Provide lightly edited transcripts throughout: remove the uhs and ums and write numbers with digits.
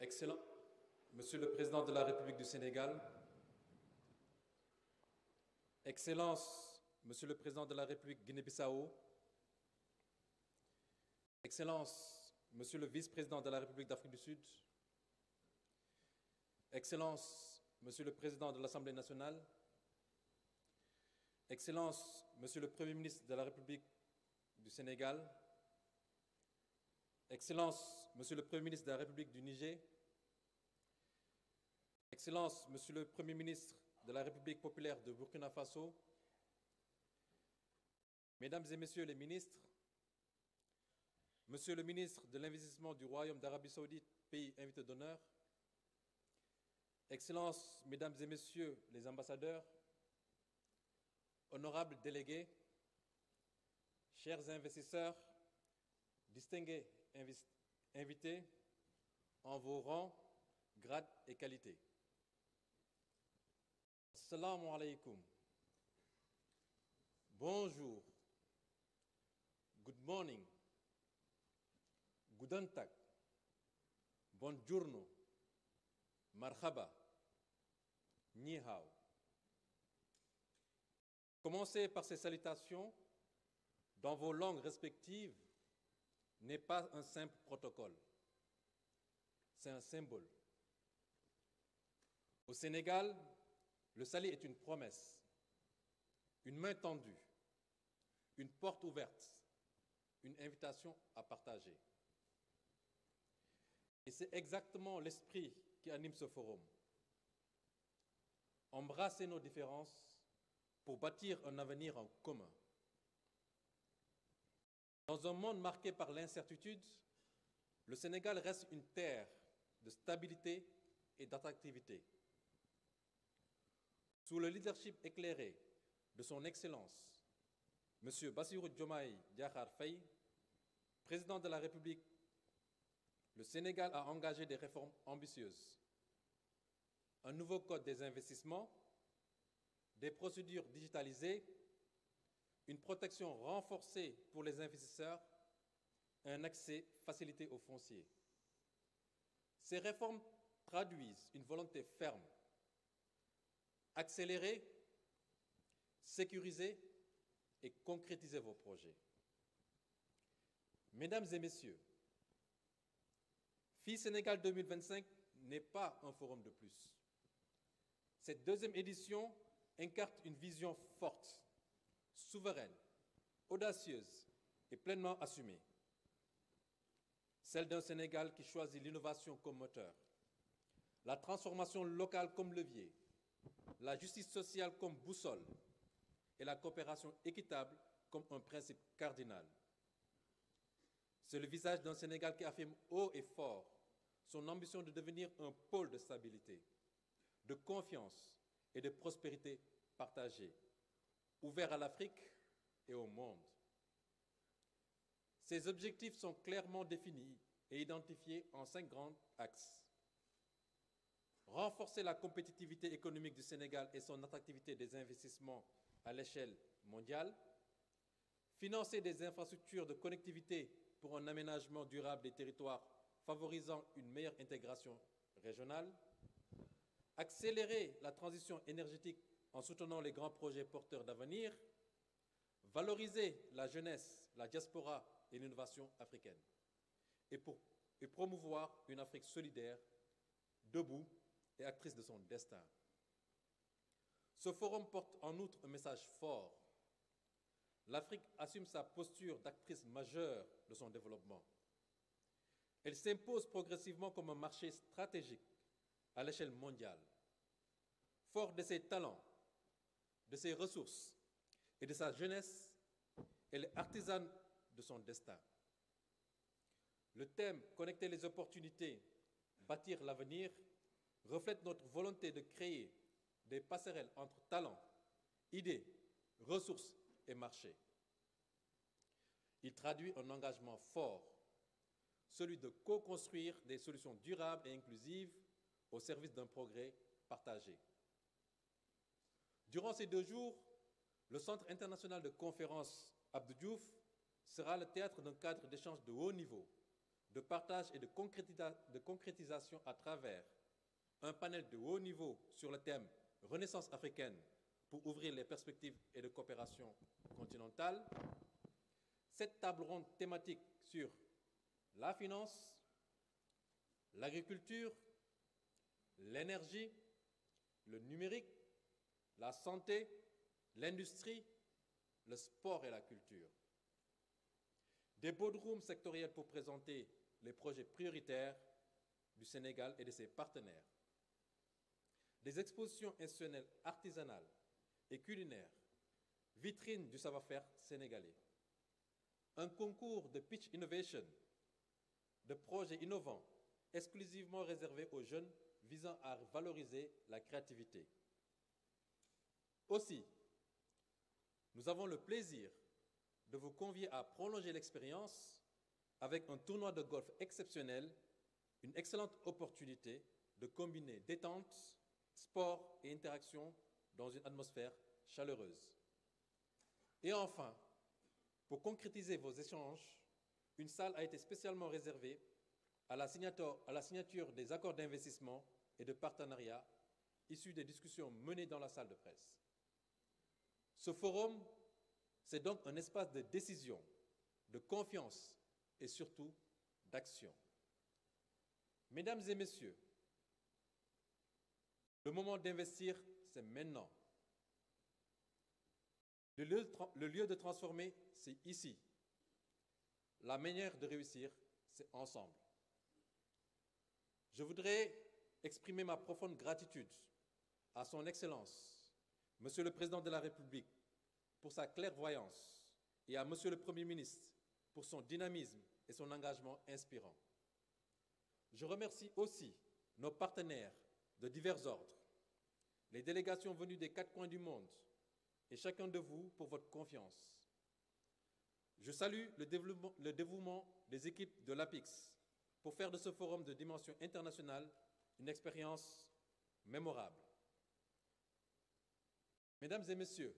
Excellent. Monsieur le Président de la République du Sénégal, Excellence, Monsieur le Président de la République Guinée-Bissau, Excellence, Monsieur le Vice-président de la République d'Afrique du Sud, Excellence, Monsieur le Président de l'Assemblée nationale, Excellence, Monsieur le Premier ministre de la République du Sénégal, Excellence, Monsieur le Premier ministre de la République du Niger, Excellence, Monsieur le Premier ministre de la République populaire de Burkina Faso, Mesdames et Messieurs les ministres, Monsieur le ministre de l'Investissement du Royaume d'Arabie Saoudite, pays invité d'honneur, Excellences, Mesdames et Messieurs les ambassadeurs, honorables délégués, chers investisseurs, distingués invités en vos rangs, grades et qualités. Assalamu alaikum. Bonjour. Good morning. Guten Tag. Buongiorno. Marhaba. Ni hao. Commencer par ces salutations dans vos langues respectives n'est pas un simple protocole, c'est un symbole. Au Sénégal, le salut est une promesse, une main tendue, une porte ouverte, une invitation à partager. Et c'est exactement l'esprit qui anime ce forum. Embrasser nos différences pour bâtir un avenir en commun. Dans un monde marqué par l'incertitude, le Sénégal reste une terre de stabilité et d'attractivité. Sous le leadership éclairé de son Excellence, M. Bassirou Diomaye Diakhar Faye, président de la République, le Sénégal a engagé des réformes ambitieuses. Un nouveau code des investissements, des procédures digitalisées, une protection renforcée pour les investisseurs, un accès facilité aux fonciers. Ces réformes traduisent une volonté ferme, accélérer, sécuriser et concrétiser vos projets. Mesdames et Messieurs, FI Sénégal 2025 n'est pas un forum de plus. Cette deuxième édition incarne une vision forte, souveraine, audacieuse et pleinement assumée. Celle d'un Sénégal qui choisit l'innovation comme moteur, la transformation locale comme levier, la justice sociale comme boussole et la coopération équitable comme un principe cardinal. C'est le visage d'un Sénégal qui affirme haut et fort son ambition de devenir un pôle de stabilité, de confiance et de prospérité partagée, ouvert à l'Afrique et au monde. Ces objectifs sont clairement définis et identifiés en 5 grands axes. Renforcer la compétitivité économique du Sénégal et son attractivité des investissements à l'échelle mondiale. Financer des infrastructures de connectivité pour un aménagement durable des territoires favorisant une meilleure intégration régionale. Accélérer la transition énergétique en soutenant les grands projets porteurs d'avenir. Valoriser la jeunesse, la diaspora et l'innovation africaine. Et promouvoir une Afrique solidaire, debout et actrice de son destin. Ce forum porte en outre un message fort. L'Afrique assume sa posture d'actrice majeure de son développement. Elle s'impose progressivement comme un marché stratégique à l'échelle mondiale. Fort de ses talents, de ses ressources et de sa jeunesse, elle est artisane de son destin. Le thème « Connecter les opportunités, bâtir l'avenir » reflète notre volonté de créer des passerelles entre talents, idées, ressources et marchés. Il traduit un engagement fort, celui de co-construire des solutions durables et inclusives au service d'un progrès partagé. Durant ces 2 jours, le Centre international de conférence Abdou Diouf sera le théâtre d'un cadre d'échange de haut niveau de partage et de concrétisation à travers un panel de haut niveau sur le thème Renaissance africaine pour ouvrir les perspectives et de coopération continentale. Cette table ronde thématique sur la finance, l'agriculture, l'énergie, le numérique, la santé, l'industrie, le sport et la culture. Des boardrooms sectoriels pour présenter les projets prioritaires du Sénégal et de ses partenaires. Des expositions institutionnelles artisanales et culinaires, vitrines du savoir-faire sénégalais. Un concours de pitch innovation, de projets innovants exclusivement réservés aux jeunes visant à valoriser la créativité. Aussi, nous avons le plaisir de vous convier à prolonger l'expérience avec un tournoi de golf exceptionnel, une excellente opportunité de combiner détente, sport et interaction dans une atmosphère chaleureuse. Et enfin, pour concrétiser vos échanges, une salle a été spécialement réservée à la signature des accords d'investissement et de partenariat issus des discussions menées dans la salle de presse. Ce forum, c'est donc un espace de décision, de confiance et surtout d'action. Mesdames et messieurs, le moment d'investir, c'est maintenant. Le lieu de transformer, c'est ici. La manière de réussir, c'est ensemble. Je voudrais exprimer ma profonde gratitude à son Excellence, Monsieur le Président de la République, pour sa clairvoyance et à Monsieur le Premier ministre pour son dynamisme et son engagement inspirant. Je remercie aussi nos partenaires de divers ordres, les délégations venues des 4 coins du monde et chacun de vous pour votre confiance. Je salue le dévouement des équipes de l'APIX pour faire de ce forum de dimension internationale une expérience mémorable. Mesdames et messieurs,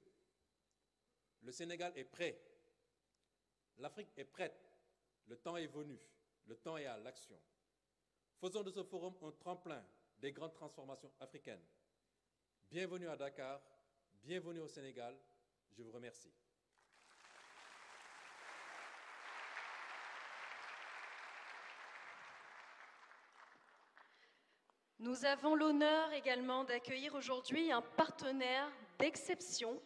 le Sénégal est prêt, l'Afrique est prête, le temps est venu, le temps est à l'action. Faisons de ce forum un tremplin des grandes transformations africaines. Bienvenue à Dakar, bienvenue au Sénégal, je vous remercie. Nous avons l'honneur également d'accueillir aujourd'hui un partenaire d'exception,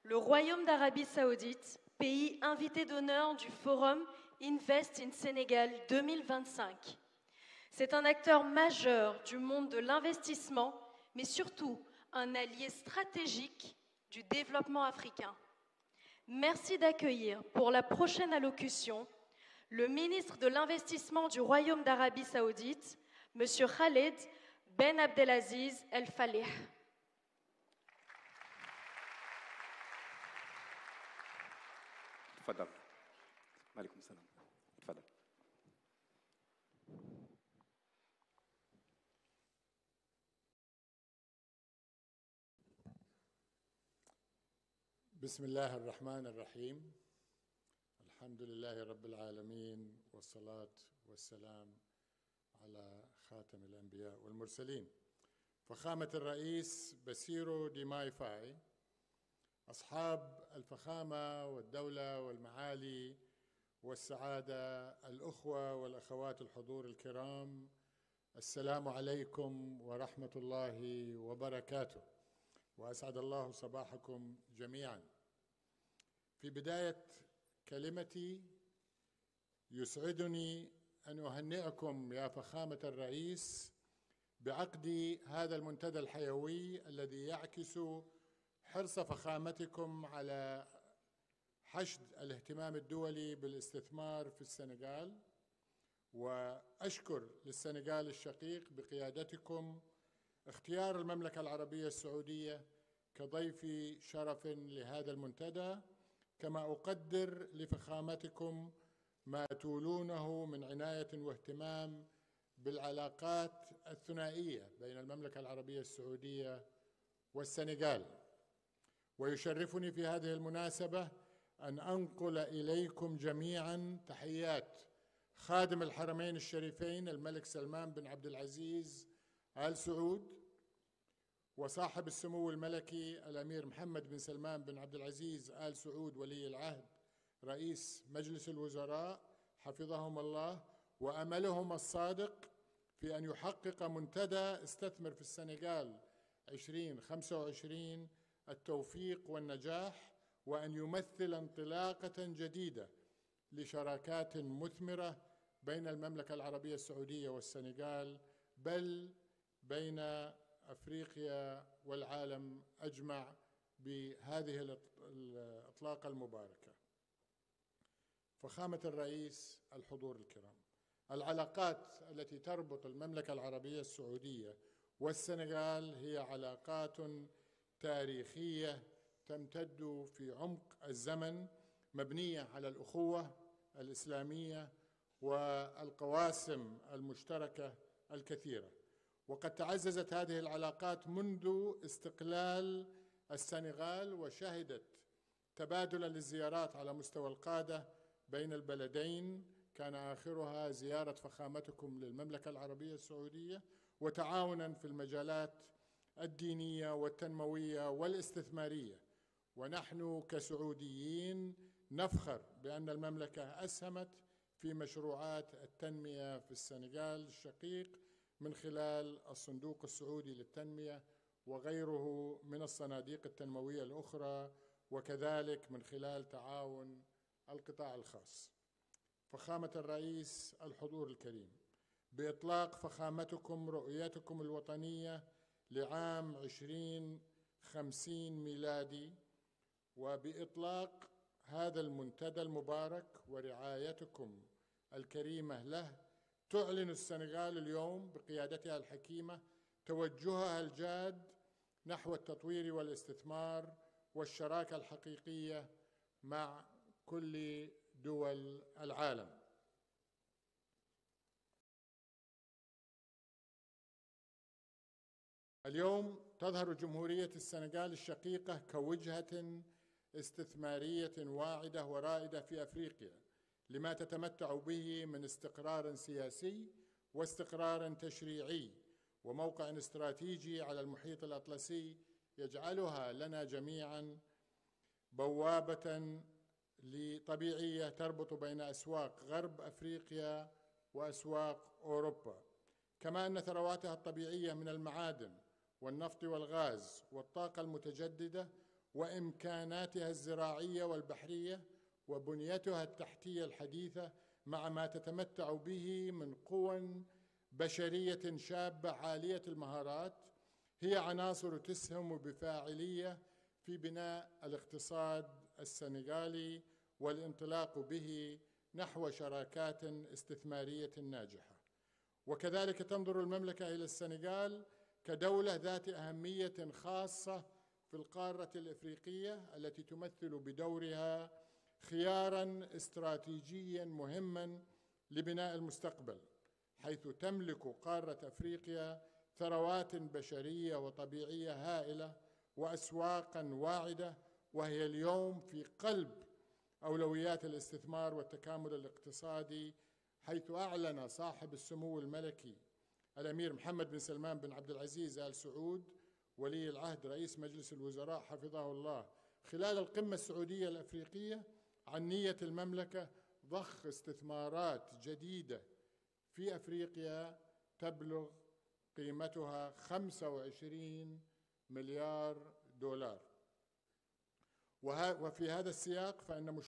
le Royaume d'Arabie Saoudite, pays invité d'honneur du Forum Invest in Sénégal 2025. C'est un acteur majeur du monde de l'investissement, mais surtout un allié stratégique du développement africain. Merci d'accueillir pour la prochaine allocution le ministre de l'Investissement du Royaume d'Arabie Saoudite, M. Khaled Ben Abdelaziz El Falih. تفضل. وعليكم السلام. تفضل. بسم الله الرحمن الرحيم. الحمد لله رب العالمين والصلاة والسلام على خاتم الأنبياء والمرسلين. فخامة الرئيس باسيرو ديماي فاي، أصحاب الفخامة والدولة والمعالي والسعادة، الأخوة والأخوات الحضور الكرام، السلام عليكم ورحمة الله وبركاته، وأسعد الله صباحكم جميعا. في بداية كلمتي يسعدني أن أهنئكم يا فخامة الرئيس بعقد هذا المنتدى الحيوي الذي يعكس حرص فخامتكم على حشد الاهتمام الدولي بالاستثمار في السنغال، وأشكر للسنغال الشقيق بقيادتكم اختيار المملكة العربية السعودية كضيف شرف لهذا المنتدى، كما أقدر لفخامتكم ما تولونه من عناية واهتمام بالعلاقات الثنائية بين المملكة العربية السعودية والسنغال. ويشرفني في هذه المناسبة أن أنقل إليكم جميعا تحيات خادم الحرمين الشريفين الملك سلمان بن عبد العزيز آل سعود، وصاحب السمو الملكي الأمير محمد بن سلمان بن عبد العزيز آل سعود ولي العهد رئيس مجلس الوزراء حفظهم الله، وأملهم الصادق في أن يحقق منتدى استثمر في السنغال 2025 التوفيق والنجاح، وأن يمثل انطلاقة جديدة لشراكات مثمرة بين المملكة العربية السعودية والسنغال، بل بين أفريقيا والعالم أجمع بهذه الإطلاقة المباركة. فخامة الرئيس، الحضور الكرام، العلاقات التي تربط المملكة العربية السعودية والسنغال هي علاقات تاريخية تمتد في عمق الزمن، مبنية على الأخوة الإسلامية والقواسم المشتركة الكثيرة. وقد تعززت هذه العلاقات منذ استقلال السنغال، وشهدت تبادلا للزيارات على مستوى القادة بين البلدين، كان آخرها زيارة فخامتكم للمملكة العربية السعودية، وتعاونا في المجالات الدينية والتنموية والاستثمارية. ونحن كسعوديين نفخر بأن المملكة أسهمت في مشروعات التنمية في السنغال الشقيق من خلال الصندوق السعودي للتنمية وغيره من الصناديق التنموية الأخرى، وكذلك من خلال تعاون القطاع الخاص. فخامة الرئيس، الحضور الكريم، بإطلاق فخامتكم رؤيتكم الوطنية لعام 2050 ميلادي، وبإطلاق هذا المنتدى المبارك ورعايتكم الكريمة له، تعلن السنغال اليوم بقيادتها الحكيمة توجهها الجاد نحو التطوير والاستثمار والشراكة الحقيقية مع كل دول العالم. اليوم تظهر جمهورية السنغال الشقيقة كوجهة استثمارية واعدة ورائدة في أفريقيا، لما تتمتع به من استقرار سياسي واستقرار تشريعي وموقع استراتيجي على المحيط الأطلسي، يجعلها لنا جميعاً بوابة طبيعية تربط بين أسواق غرب أفريقيا وأسواق أوروبا، كما أن ثرواتها الطبيعية من المعادن والنفط والغاز والطاقة المتجددة وإمكاناتها الزراعية والبحرية وبنيتها التحتية الحديثة، مع ما تتمتع به من قوى بشرية شابة عالية المهارات، هي عناصر تسهم بفاعلية في بناء الاقتصاد السنغالي والانطلاق به نحو شراكات استثمارية ناجحة. وكذلك تنظر المملكة إلى السنغال كدولة ذات أهمية خاصة في القارة الإفريقية، التي تمثل بدورها خياراً استراتيجياً مهماً لبناء المستقبل، حيث تملك قارة أفريقيا ثروات بشرية وطبيعية هائلة وأسواقاً واعدة، وهي اليوم في قلب أولويات الاستثمار والتكامل الاقتصادي، حيث أعلن صاحب السمو الملكي الأمير محمد بن سلمان بن عبد العزيز آل سعود ولي العهد رئيس مجلس الوزراء حفظه الله خلال القمة السعودية الأفريقية عن نية المملكة ضخ استثمارات جديدة في أفريقيا تبلغ قيمتها 25 مليار دولار. وفي هذا السياق فإن